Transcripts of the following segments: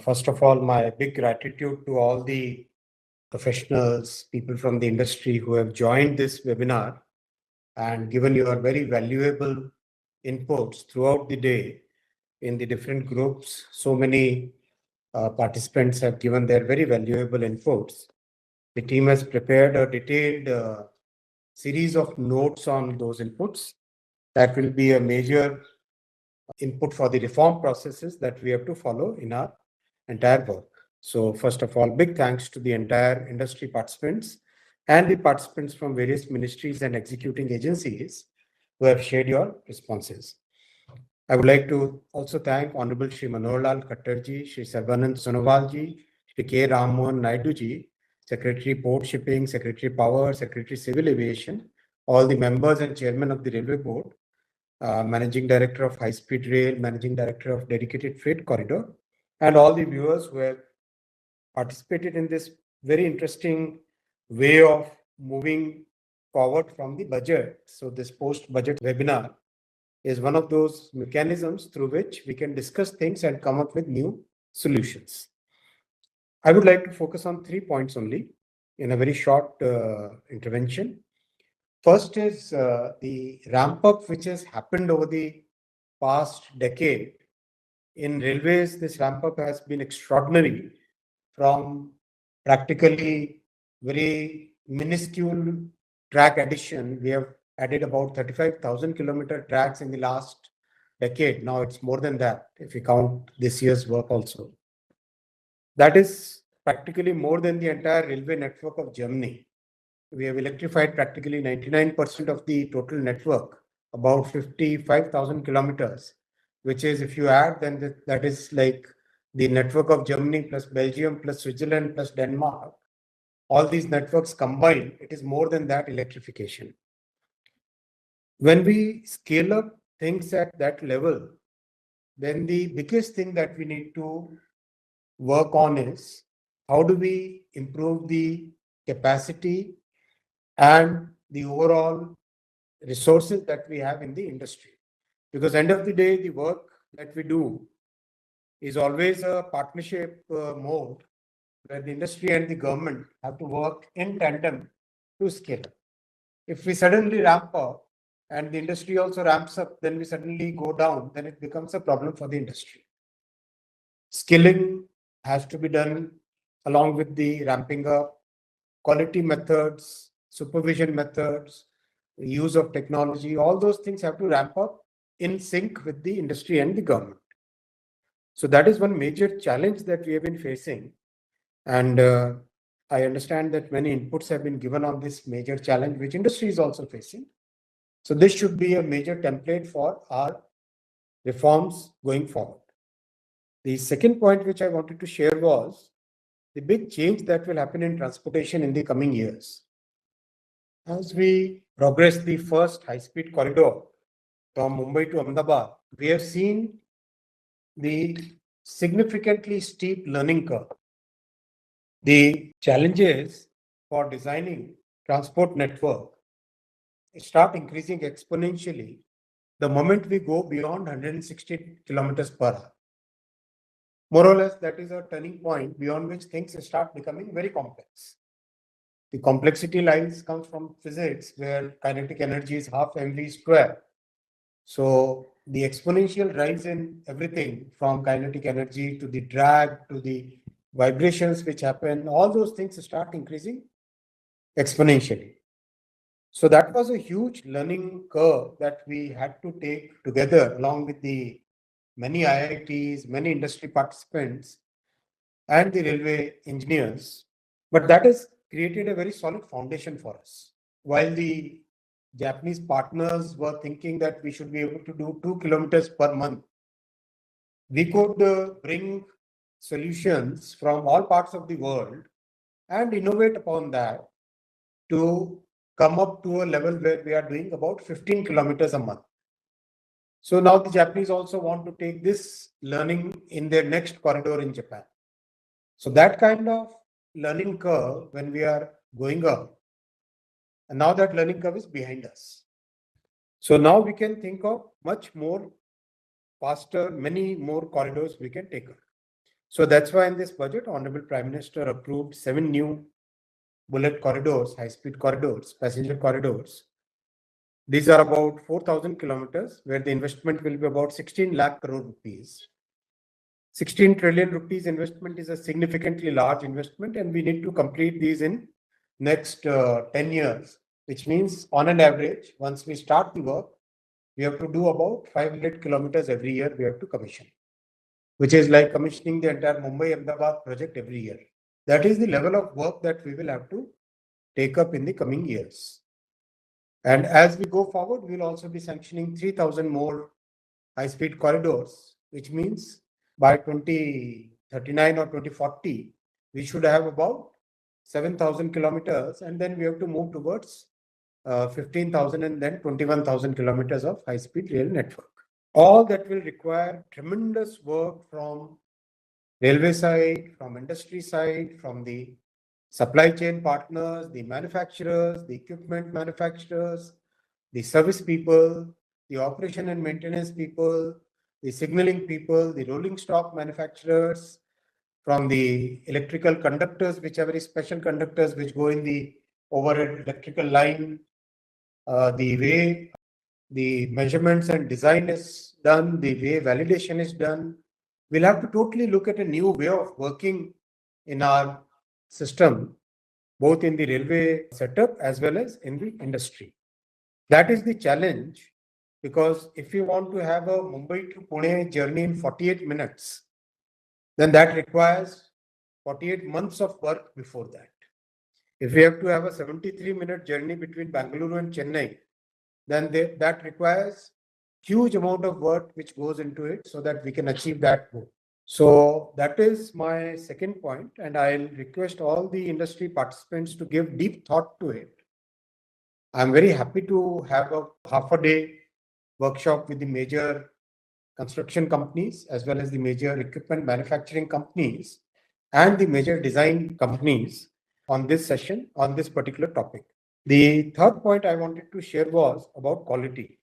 First of all, my big gratitude to all the professionals, people from the industry who have joined this webinar and given your very valuable inputs throughout the day in the different groups. So many participants have given their very valuable inputs. The team has prepared a detailed series of notes on those inputs. That will be a major input for the reform processes that we have to follow in our entire work. So first of all, big thanks to the entire industry participants and the participants from various ministries and executing agencies who have shared your responses. I would like to also thank Honorable Shri Manoharlal Khattarji, Shri Sarbanand Sonowalji, Shri K. Rammohan Naiduji, Secretary Port Shipping, Secretary Power, Secretary Civil Aviation, all the members and chairman of the Railway Board, Managing Director of High Speed Rail, Managing Director of Dedicated Freight Corridor, and all the viewers who have participated in this very interesting way of moving forward from the budget. So this post-budget webinar is one of those mechanisms through which we can discuss things and come up with new solutions. I would like to focus on 3 points only in a very short intervention. First is the ramp up which has happened over the past decade. In railways, this ramp up has been extraordinary from practically very minuscule track addition. We have added about 35,000 kilometer tracks in the last decade. Now it's more than that if we count this year's work also. That is practically more than the entire railway network of Germany. We have electrified practically 99% of the total network, about 55,000 kilometers, which is, if you add, then that is like the network of Germany plus Belgium plus Switzerland plus Denmark. All these networks combined, it is more than that electrification. When we scale up things at that level, then the biggest thing that we need to work on is how do we improve the capacity and the overall resources that we have in the industry. Because end of the day, the work that we do is always a partnership mode where the industry and the government have to work in tandem to scale up. If we suddenly ramp up and the industry also ramps up, then we suddenly go down, then it becomes a problem for the industry. Skilling has to be done along with the ramping up, quality methods, supervision methods, use of technology, all those things have to ramp up in sync with the industry and the government. So that is one major challenge that we have been facing. And I understand that many inputs have been given on this major challenge, which industry is also facing. So this should be a major template for our reforms going forward. The second point which I wanted to share was the big change that will happen in transportation in the coming years. As we progress the first high-speed corridor from Mumbai to Amdavad, we have seen the significantly steep learning curve. The challenges for designing transport network start increasing exponentially the moment we go beyond 160 kilometers per hour. More or less, that is a turning point beyond which things start becoming very complex. The complexity comes from physics, where kinetic energy is half mv square. So the exponential rise in everything from kinetic energy to the drag to the vibrations which happen, all those things start increasing exponentially. So that was a huge learning curve that we had to take together along with the many IITs, many industry participants, and the railway engineers. But that has created a very solid foundation for us. While the Japanese partners were thinking that we should be able to do 2 kilometers per month, we could bring solutions from all parts of the world and innovate upon that to come up to a level where we are doing about 15 kilometers a month. So now the Japanese also want to take this learning in their next corridor in Japan. So that kind of learning curve when we are going up, and now that learning curve is behind us. So now we can think of much more faster, many more corridors we can take up. So that's why in this budget, Honorable Prime Minister approved 7 new bullet corridors, high-speed corridors, passenger corridors. These are about 4,000 kilometers, where the investment will be about 16 lakh crore rupees. 16 trillion rupees investment is a significantly large investment, and we need to complete these in next 10 years, which means on an average, once we start the work, we have to do about 500 kilometers every year we have to commission, which is like commissioning the entire Mumbai Amdavad project every year. That is the level of work that we will have to take up in the coming years. And as we go forward, we will also be sanctioning 3,000 more high-speed corridors, which means by 2039 or 2040, we should have about 7,000 kilometers, and then we have to move towards 15,000 and then 21,000 kilometers of high-speed rail network. All that will require tremendous work from railway side, from industry side, from the supply chain partners, the manufacturers, the equipment manufacturers, the service people, the operation and maintenance people, the signaling people, the rolling stock manufacturers, from the electrical conductors, which are very special conductors which go in the overhead electrical line, the way the measurements and design is done, the way validation is done. We'll have to totally look at a new way of working in our system, both in the railway setup as well as in the industry. That is the challenge, because if you want to have a Mumbai to Pune journey in 48 minutes, then that requires 48 months of work before that. If we have to have a 73-minute journey between Bangalore and Chennai, then that requires huge amount of work which goes into it so that we can achieve that goal. So that is my second point, and I'll request all the industry participants to give deep thought to it. I'm very happy to have a half a day workshop with the major construction companies as well as the major equipment manufacturing companies and the major design companies on this session on this particular topic. The third point I wanted to share was about quality.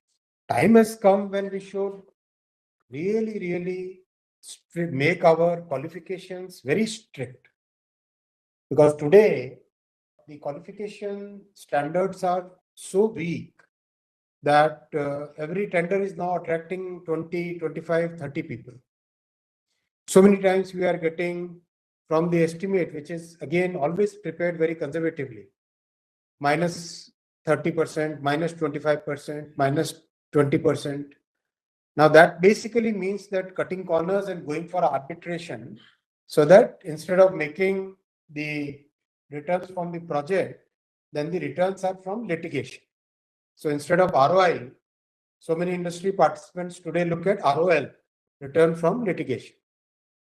Time has come when we should really make our qualifications very strict, because today the qualification standards are so weak that every tender is now attracting 20, 25, 30 people. So many times we are getting from the estimate, which is again always prepared very conservatively, minus 30%, minus 25%, minus 20%. Now that basically means that cutting corners and going for arbitration, so that instead of making the returns from the project, then the returns are from litigation. So instead of ROI, so many industry participants today look at ROL, return from litigation.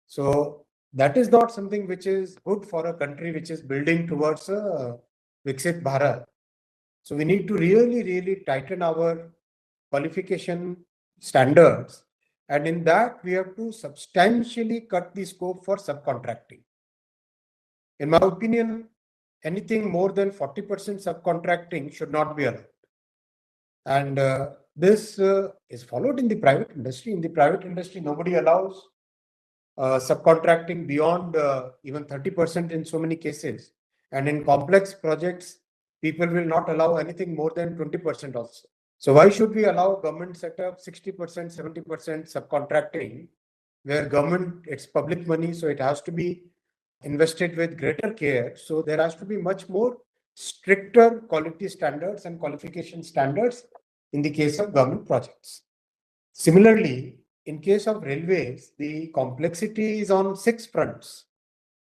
So that is not something which is good for a country which is building towards a Viksit Bharat. So we need to really tighten our qualification standards, and in that we have to substantially cut the scope for subcontracting. In my opinion, anything more than 40% subcontracting should not be allowed. And this is followed in the private industry. In the private industry, nobody allows subcontracting beyond even 30% in so many cases. And in complex projects, people will not allow anything more than 20% also. So why should we allow government setup 60%, 70% subcontracting, where government, it's public money, so it has to be invested with greater care. So there has to be much more stricter quality standards and qualification standards in the case of government projects. Similarly, in case of railways, the complexity is on 6 fronts.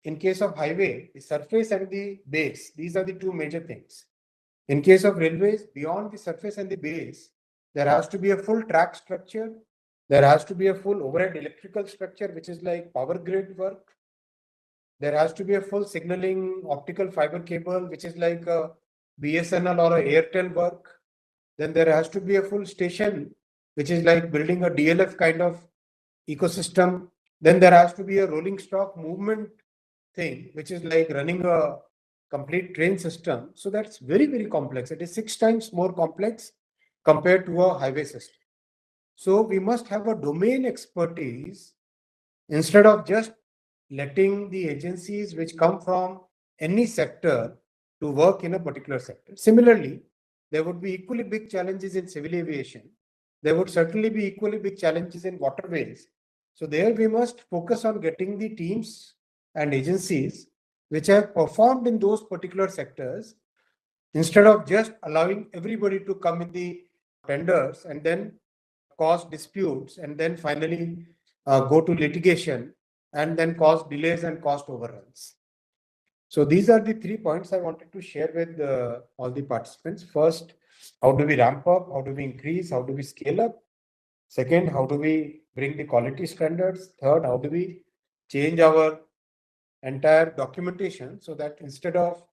In case of highway, the surface and the base, these are the two major things. In case of railways, beyond the surface and the base, there has to be a full track structure. There has to be a full overhead electrical structure, which is like power grid work. There has to be a full signaling optical fiber cable, which is like a BSNL or a Airtel work. Then there has to be a full station, which is like building a DLF kind of ecosystem. Then there has to be a rolling stock movement thing, which is like running a complete train system. So that's very complex. It is 6 times more complex compared to a highway system. So we must have a domain expertise instead of just letting the agencies which come from any sector to work in a particular sector. Similarly, there would be equally big challenges in civil aviation. There would certainly be equally big challenges in waterways. So there we must focus on getting the teams and agencies which have performed in those particular sectors, instead of just allowing everybody to come in the tenders and then cause disputes and then finally go to litigation and then cause delays and cost overruns. So these are the 3 points I wanted to share with all the participants. First, how do we ramp up? How do we increase? How do we scale up? Second, how do we bring the quality standards? Third, how do we change our entire documentation so that instead of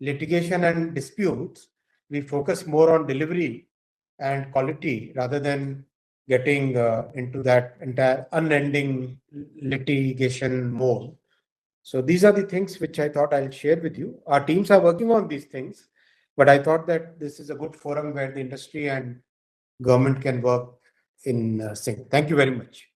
litigation and disputes, we focus more on delivery and quality rather than getting into that entire unending litigation mode. So these are the things which I thought I'll share with you. Our teams are working on these things, but I thought that this is a good forum where the industry and government can work in sync. Thank you very much.